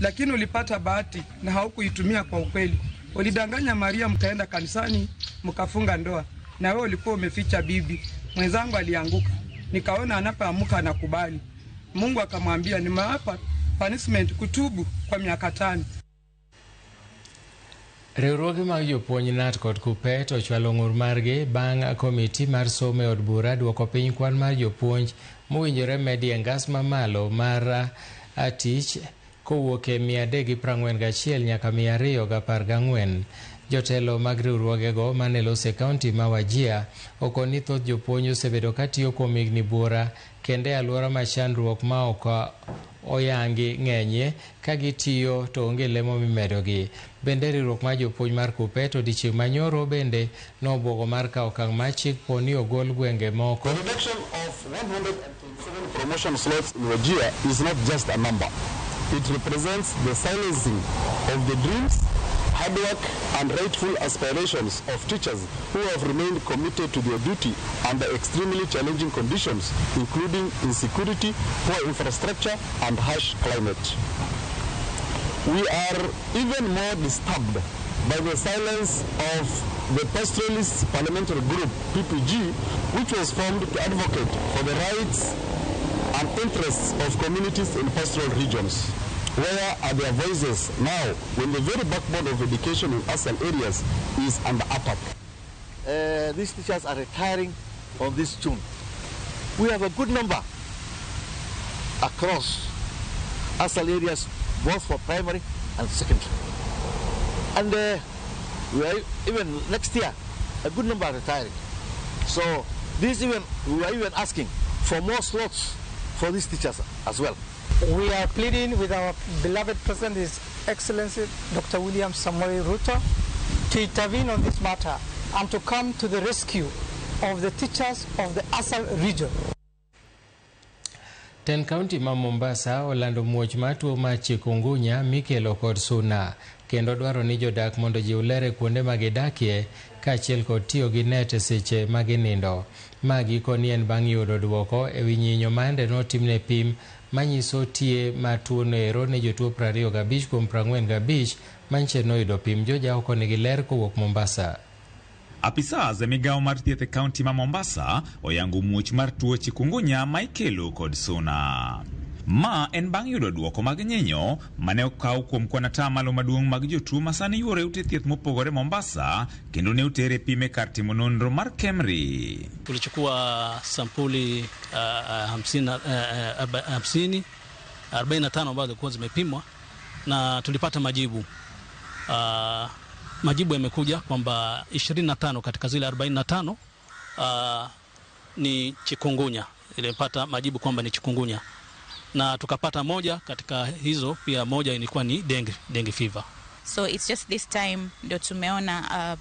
Speaker 15: lakini ulipata bahati na haukuitumia kwa ukweli. Ulidanganya Maria, mkaenda kanisani, mkafunga ndoa, na wewe ulikuwa umeficha bibi. Mwenzangu alianguka, nikaona anapoamka anakubali. Mungu akamwambia, nimewapa punishment kutubu kwa miaka 5.
Speaker 1: Riwruoge mag jopuonj NAT kod KUPPET ochwalo ng'ur margi bang' komiti mar somo e od bura duoko piny kwan mar jopuonj mowinjore medi e ngas mamalo mar tich kowuok e 341 nyaka 214. Jotelo mag riwruogego mane los e kaunti ma Wajir okoni thoth jopuonj osebedo katiyo kuom higni buora kende alwora ma chandruok ma ok oyangi ng'enye ka gitiyo to onge lemo mimedogi. Bende riwruok mar jopuonj mar KUPPET odiechieng' manyoro bende nobwogo mar kawo okang' mar chik poni ogol gwenge moko.
Speaker 16: The reduction of 127 promotion slots in Wajir is not just a number. It represents the silencing of the dreams, hard work and rightful aspirations of teachers who have remained committed to their duty under extremely challenging conditions, including insecurity, poor infrastructure and harsh climate. We are even more disturbed by the silence of the Pastoralist Parliamentary Group, PPG, which was formed to advocate for the rights and interests of communities in pastoral regions. Where are their voices now when the very backbone of education in urban areas is under attack?
Speaker 17: These teachers are retiring on this June.
Speaker 3: we have a good number across ASAL areas, both for primary and secondary. And we are even next year, a good number are retiring. So we are even asking for more slots for these teachers as well.
Speaker 17: We are pleading with our beloved President, His Excellency Dr. William Samoei Ruto, to intervene on this matter and to come to the rescue of the teachers of the ASAL region.
Speaker 1: Ten County ma Mombasa olando muoch matuo ma chikungunya mikelo kod suna kendo dwaro ni jodak mondo jiulere kuonde magidakie kaachiel kod tiyo gi net seche maginindo. Magi konien bang' yudo duoko ewi nyinyo mande notimne pim manyiso tie matuo nero ne jotuo 25 kuom 45 manche noyudo pim. Joja oko nigi ler kowuok Mombasa.
Speaker 18: Apisas migao mar thieth e kaunti ma Mombasa oyango muoch mar tuo chikungunya ma ikelo kod suna. Ma en bang' yudo duoko mag nyinyo mane okaw kuom kwan atamalo maduong' mag jotuo ma sani yuore ute thieth mopogore Mombasa kendo ne utere pime kar timo nonro mar KEMRI.
Speaker 19: Tulichukua sampuli 45 ambazo zilikuwa zimepimwa na tulipata majibu. Majibu yamekuja kwamba 25 katika zile 45 ni chikungunya. Ilipata majibu kwamba ni chikungunya. Na tukapata moja katika hizo, pia moja ilikuwa ni dengue fever.
Speaker 20: So it's just this time ndo tumeona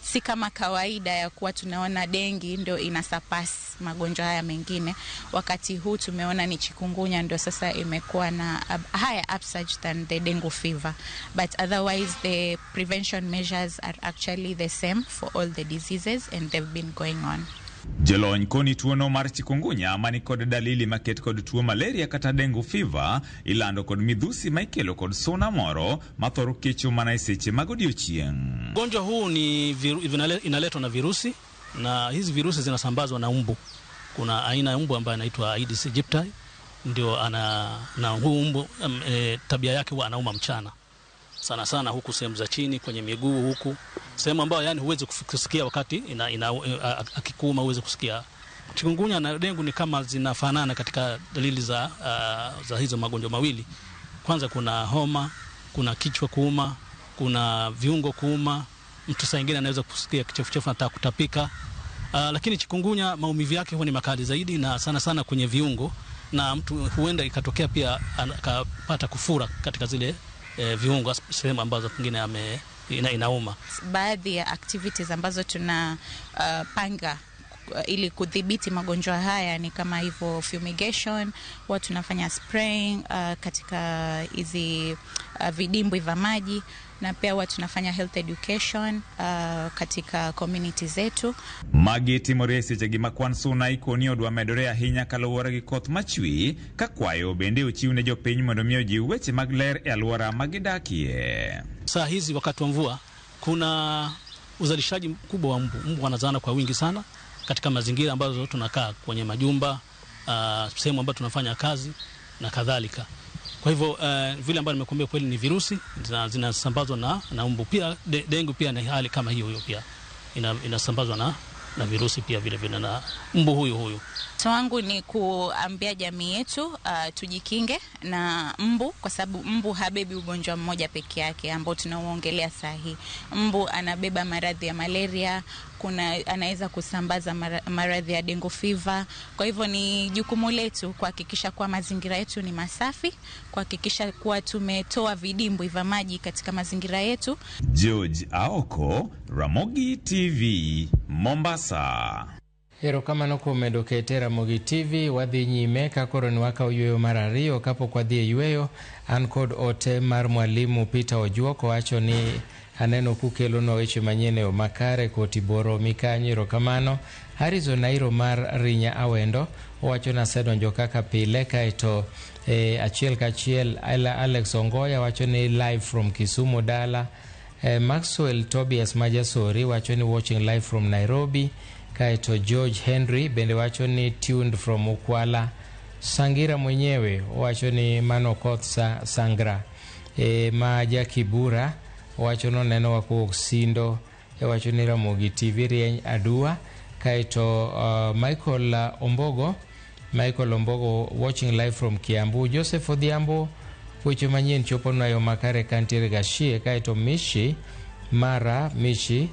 Speaker 20: si kama kawaida ya kuwa tunaona dengue ndo inasurpass magonjwa haya mengine. Wakati huu tumeona ni chikungunya ndo sasa imekuwa na higher upsurge than the dengue fever, but otherwise the prevention measures are actually the same for all the diseases and they've been going on.
Speaker 18: Jelony koni tuo no mar chikungunya mani kod dalili maket kod tuo malaria kata dengue fever ilando kod midhusi maikelo kod suna moro mathoro kecho mana seche mag odiochieng'.
Speaker 19: Ugonjwa huu ni inaletwa na virusi, na hizi virusi zinasambazwa na mbu. Kuna aina ya mbu ambayo inaitwa Aedes aegypti, ndio na huu mbu tabia yake huwa anauma mchana. Sana sana huku sehemu za chini kwenye miguu huku. Sehemu ambayo yani huwezi kusikia wakati akikuuma huwezi kusikia. Chikungunya na dengue ni kama zinafanana katika dalili za hizo magonjwa mawili. Kwanza kuna homa, kuna kichwa kuuma, kuna viungo kuuma, mtu saa nyingine anaweza kusikia kichefuchefu na kutapika. Lakini chikungunya maumivu yake huwa ni makali zaidi na sana sana kwenye viungo, na mtu huenda ikatokea pia akapata kufura katika zile viungo sehemu ambazo pengine inauma.
Speaker 20: Baadhi ya activities ambazo tunapanga ili kudhibiti magonjwa haya ni kama hivyo fumigation, watu tunafanya spraying katika hizi vidimbwi vya maji, na pia watu tunafanya health education katika community zetu.
Speaker 18: Mageti moresi chagima kwan suna ikoni odwa medore ahinya kaluwore gi koth machwi kakwayo bende ochiwne jopiny mondo miyo ji weche mag ler e alwora magidakie.
Speaker 19: Saa hizi wakati wa mvua kuna uzalishaji mkubwa wa mbu. Mbu wanazana kwa wingi sana katika mazingira ambazo tunakaa, kwenye majumba, sehemu ambazo tunafanya kazi na kadhalika. Kwa hivyo vile ambavyo nimekuambia kweli ni virusi zinasambazwa na mbu. Pia dengue pia ni hali kama hiyo pia inasambazwa na virusi pia vile vile na mbu huyu.
Speaker 20: Wangu ni kuambia jamii yetu tujikinge na mbu, kwa sababu mbu habebi ugonjwa mmoja peke yake ambao tunaoongelea sahi. Mbu anabeba maradhi ya malaria, anaweza kusambaza maradhi ya dengue fever. Kwa hivyo ni jukumu letu kuhakikisha kuwa mazingira yetu ni masafi, kuhakikisha kuwa tumetoa vidimbwi vya maji katika mazingira yetu.
Speaker 18: George Aoko, Ramogi TV, Mombasa.
Speaker 1: Erokamano kuom medo kete Ramogi TV. Wadhi nyime ka koro ni wakawo yweyo mar ariyo. Kapok wadhi e yweyo, an kod ote mar mwalimu Peter Ojuok wacho ni aneno kukelo no weche manyien e makare koti boro mikanyo. Erokamano. Harrison Nairo mar Rinya Awendo wacho na sedonjo kaka pile, kaito achiel kachiel Alex Ongoya wacho ni live from Kisumu dala. Maxwell Tobias Majasori wacho ni watching live from Nairobi. Kaito George Henry bende wacho ni tuned from Ukwala. Sangira mwenyewe wacho ni Manokoth Sangra. Maja Kibura wacho no neno wako Sindo wachoni Ramogi TV Rieny Adua. Kaito Michael Ombogo Michael Ombogo watching live from Kiambu. Joseph Odhiambo weche manyien chopo nayo makare kantiere Gashie kaito Mishi Mara Mishi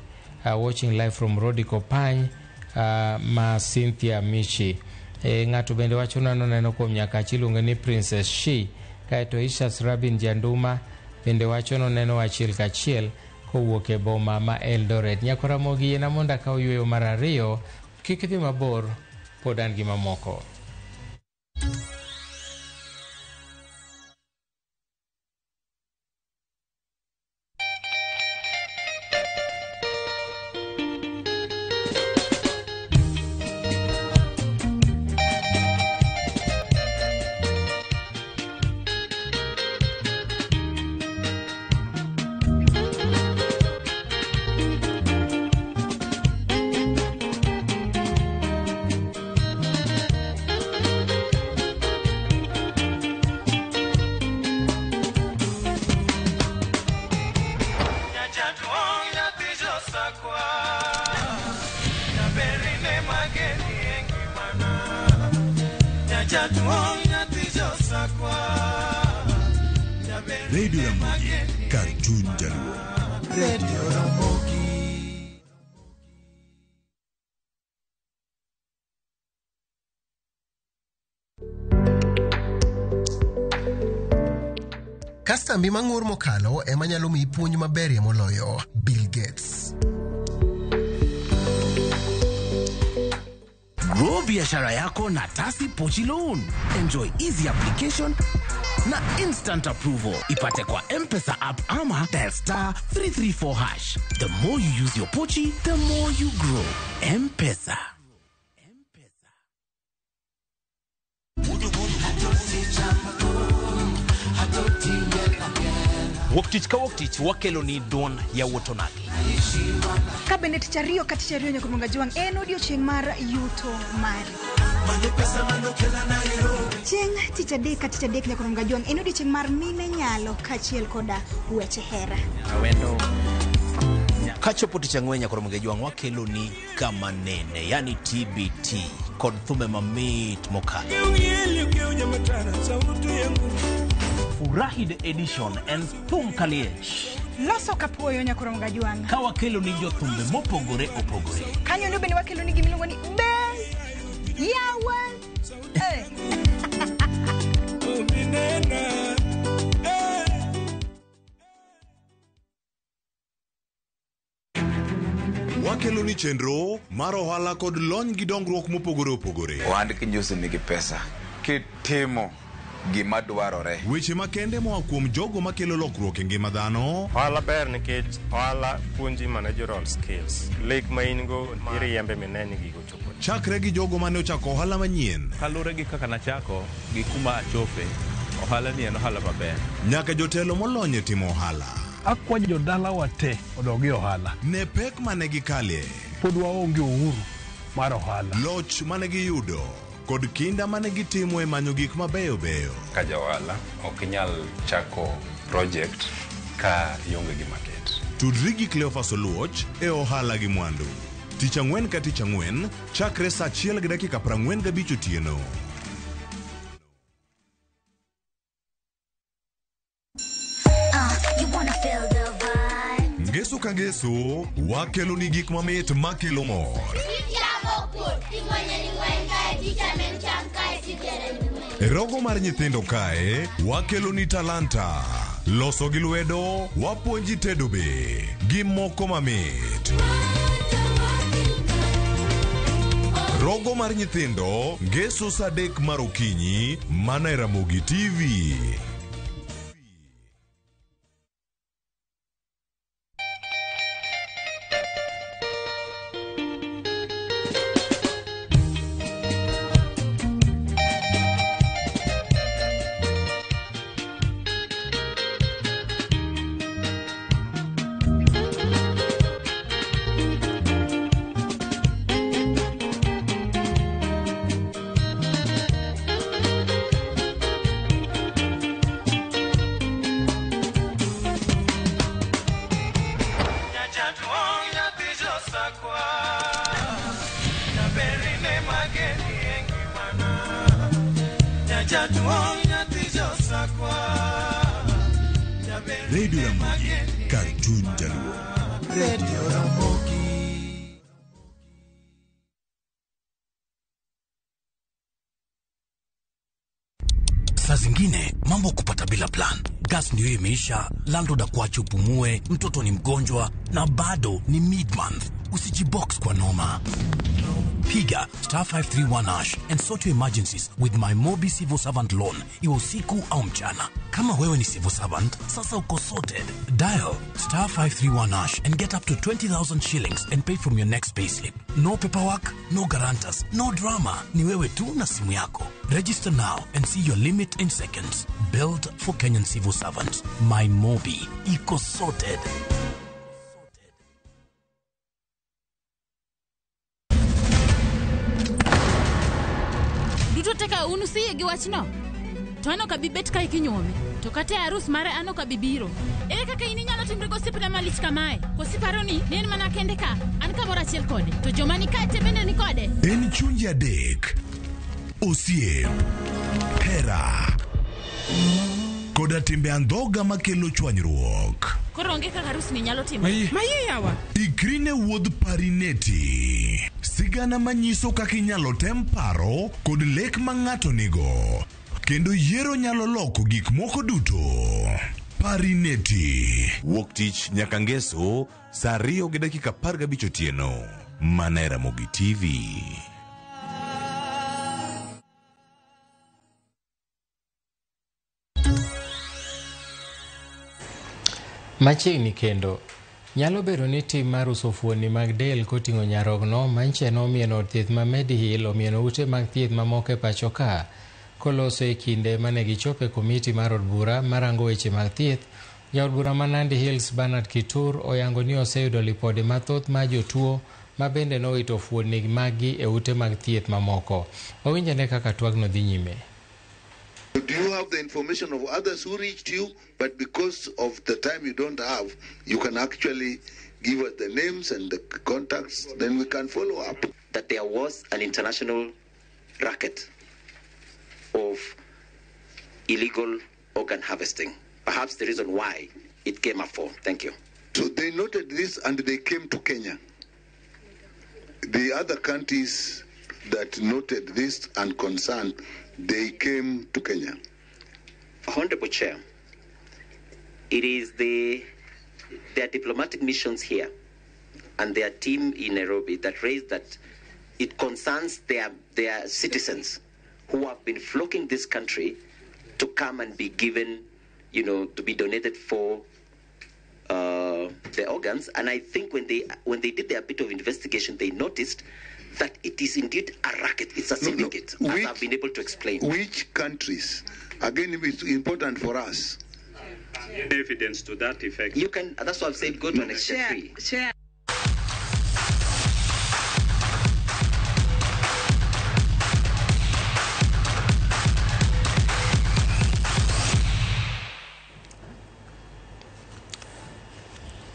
Speaker 1: watching live from Rodico Pany ma Cynthia Mishi. Ng'ato bende wacho neno kuom nyaka chilunge ni Princess She kaito Ishas Rabin Janduma bende wacho neno achiel kachiel kowuok e boma ma Eldoret. Nyakora Mogi ena monda ka oyueyo mar ariyo kik dhi mabor pod an gi mamoko.
Speaker 6: Radio Ramogi, Cartoon Jaluo. Radio Ramogi.
Speaker 2: Kastambi mang'ur mokalo ema nyalo miyi puonj maberie moloyo Bill Gates.
Speaker 25: Grow biashara yako na Tasi Pochi Loan. Enjoy easy application na instant approval. Ipate kwa M-Pesa app ama dial *334#. The more you use your Pochi, the more you grow. M-Pesa.
Speaker 4: Woktich ka woktich wakelo ni don ya wotonagi.
Speaker 5: Kabinet chario kati chario nyakumunga juang en odiochieng' mar yuto mari. Chieng' tich adek nyakumunga juang en odiochieng' mar mine nyalo kachiel koda weche hera.
Speaker 4: Awendo kachopo tich ang'wen nyakumunga juang wakelo ni kama nene, yani TBT kod thume mamit mokalo. Furahi the edition and thum kaliech.
Speaker 5: Loso kapuoyo nyakumunga juang.
Speaker 4: Ka wakelo ni jo thumbe mopogore opogore.
Speaker 5: Kanyo ndio bende wakelo ni gimiluongo ni Bes Yawan.
Speaker 6: Wakelo ni chenro mar ohala kod lony gi dongruok mopogore opogore.
Speaker 21: Ohand kinjusi nigi pesa kitimo gima dwarore.
Speaker 6: Weche makende moa kuom jogo makelo lokruok e ngima dhano.
Speaker 22: Ohala ber nikech ohala puonji managerial skills. Lek ma in go iriembe mineni gigo chopo.
Speaker 6: Chakre gi jogo mane ochako ohala manyien.
Speaker 23: Kalure gi kaka nachako gi kuma achope. Ohala ni en ohala maber.
Speaker 6: Nyaka jotelo molony e timo ohala.
Speaker 23: Akwa jodala wate odogi ohala.
Speaker 6: Ne pek mane gikalie.
Speaker 23: Pod waonge uhuru mar ohala.
Speaker 6: Loch mane giyudo kod kinda mane gitimo e manyo gik mabeyo beyo.
Speaker 21: Ka jawala ok inyal chako project ka ionge gi market.
Speaker 6: Tudri gi Cleophas Oluoch e ohala gi mwandu. Tich ang'wen ka tich ang'wen chakre saa 1:45 otieno. Ngeso ka ngeso wakelo ni gik mamit makelo mor. E rogo mar nyithindo kae wakelo ni talanta. Loso gi lwedo wapuonji tedo be gi moko mamit. Rogo mar nyithindo ngeso saa 3 mar okinyi mana e Ramogi TV. Radio Ramogi, Cartoon Jaluo.
Speaker 7: Radio Ramogi.
Speaker 25: Saa zingine mambo kupata bila plan. Gas ndio imeisha, landlord akuache upumue, mtoto ni mgonjwa na bado ni mid-month. Usijibox kwa noma. Piga *531# and sort your emergencies with my Mobi Civil Servant Loan, iwe usiku au mchana. Kama wewe ni civil servant, sasa uko sorted. Dial *531# and get up to 20,000 shillings and pay from your next payslip. No paperwork, no guarantors, no drama. Ni wewe tu na simu yako. Register now and see your limit in seconds. Built for Kenyan civil servants. My Mobi, iko sorted.
Speaker 8: Teka unusiye giwachno. Tono kabibet kai kinyome. Tokate arus mare ano kabibiro. Kaka ini nyalo timre gosip na malich kamae. Gosiparoni nen mana kende ka. An kamora chiel kode. To joma ni kate bende ni kode.
Speaker 6: En chunja dek. Osiem. Hera. Koda timbe andhoga makelo chwanyruok.
Speaker 8: Koronge kaka arus ni nyalo timre.
Speaker 6: Maye yawa. Ikrine wuodh parineti. Sigana manyiso kaka inyalo tem paro kod lek ma ng'ato nigo. Kendo yiero nyalo loko gik moko duto. Parineti. Wuok tich nyaka ngeso, saa 2:15 otieno. Mana Ramogi TV.
Speaker 1: Machiegni kendo. Nyalo bedo ni tim mar uso fuoni mag del koting'o nyarogno manche nomien od thieth ma Medihill omieno ute mag thieth mamoko e pacho ka koloso e kinde mane gichope komiti mar od bura marango weche mag thieth. Jaod bura ma Nandi Hills Bernard Kitur oyango ni oseyudo lipode mathoth ma jotuo ma bende nowito fuoni magi e ute mag thieth mamoko. Owinjane kaka twagno dhi nyime.
Speaker 9: Do you have the information of others who reached you, but because of the time you don't have, you can actually give us the names and the contacts, then we can follow up.
Speaker 10: That there was an international racket of illegal organ harvesting. Perhaps the reason why it came up for. Thank you.
Speaker 9: So they noted this and they came to Kenya. The other countries that noted this and concerned, they came to Kenya.
Speaker 10: Honorable Chair, it is their diplomatic missions here and their team in Nairobi that raised that it concerns their citizens who have been flocking this country to come and be given, to be donated for their organs. And I think when they did their bit of investigation, they noticed that it is indeed a racket. It's a syndicate, as I've been able to explain.
Speaker 9: Which countries? Again, it's important for us.
Speaker 24: Evidence to that effect.
Speaker 10: You can, that's why I've said go to an extra free.
Speaker 15: Share.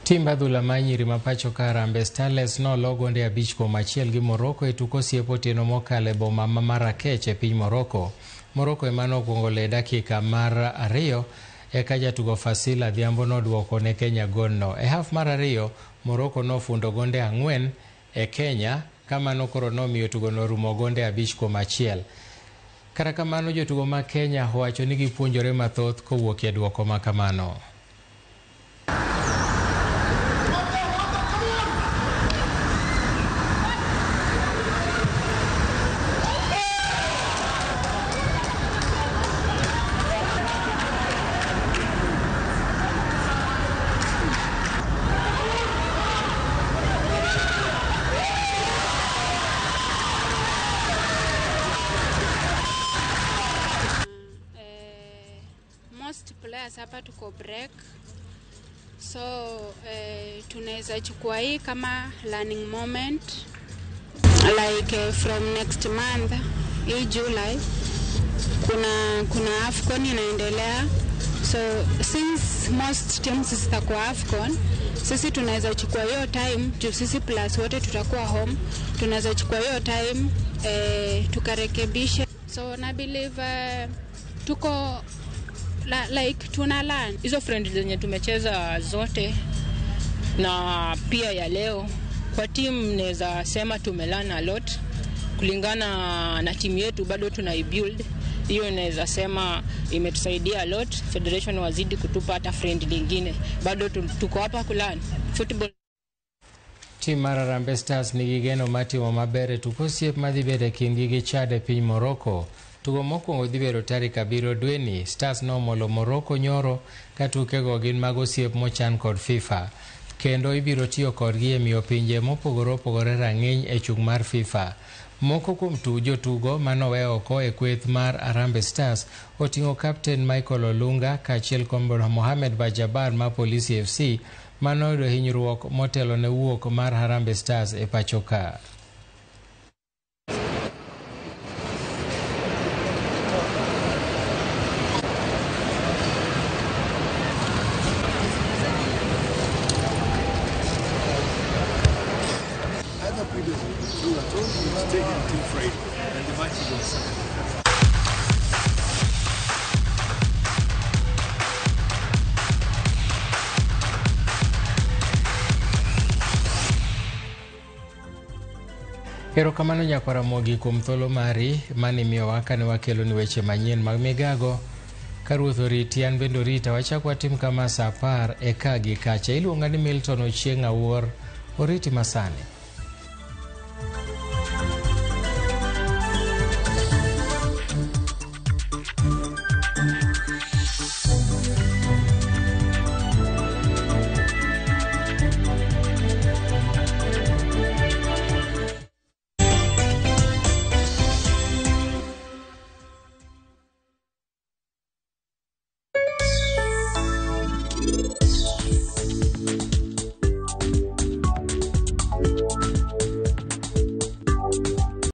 Speaker 1: Tim adhula manyiri mapacho ka Harambee Starlets nologonde 5-1 gi Morocco e tuko siepo tieno mokale boma ma Marrakech e piny Morocco. Morocco emano okuongo le dakika mar 2 eka jatugo Fasila Adhiambo noduoko ne Kenya gonno. E half mar 2 Morocco nofundo gonde 4 e Kenya kama nokoro nomiyo tugo norumo gonde 5-1. Kata kamano jotugo ma Kenya owacho ni gipuonjore mathoth kowuok e duoko ma kamano.
Speaker 26: Hapa tuko break, so tunaweza chukua hii kama learning moment, like from next month hii July kuna AFCON inaendelea, so since most teams zitakuwa AFCON, sisi tunaweza chukua hiyo time juu sisi plus wote tutakuwa home, tunaweza chukua hiyo time tukarekebishe So na believe tuko like tuna learn.
Speaker 3: Hizo friendly zenye tumecheza zote na pia ya leo kwa team naweza sema tumelearn a lot kulingana na timu yetu, bado tunaibuild. Hiyo naweza sema imetusaidia a lot. Federation wazidi kutupa hata friendly nyingine, bado tuko hapa kulearn football.
Speaker 1: Tim mar Harambee Stars nigi geno matimo maber tuko siep madhi bedo kindgi gi Chad e piny Morocco. Tugo mokwongo dhi bedo tarik 7 dweni. Stars nomolo Morocco nyoro ka tukego gin mag osiep mochan kod FIFA. Kendo ibiro tiyo kodgi e miyo pinje mopogore opogore rang'iny e chung mar FIFA. Moko kuom jotugo manowe oko e kweth mar Harambee Stars oting'o Captain Michael Olunga kaachiel kod Mohamed Bajabar ma Polisi FC manoyudo hinyruok motelo ne wuok mar Harambee Stars e pacho ka. Erokamano Nyakaramogi kuom thuolo mari mani miyowa kane wakelo ni weche manyien mag migago. Ka ruoth oriti an bende orita, wachako watim kama saa 10 eka gi kacha. Iluonga ni Milton Ochieng' Awuor, oriti masane.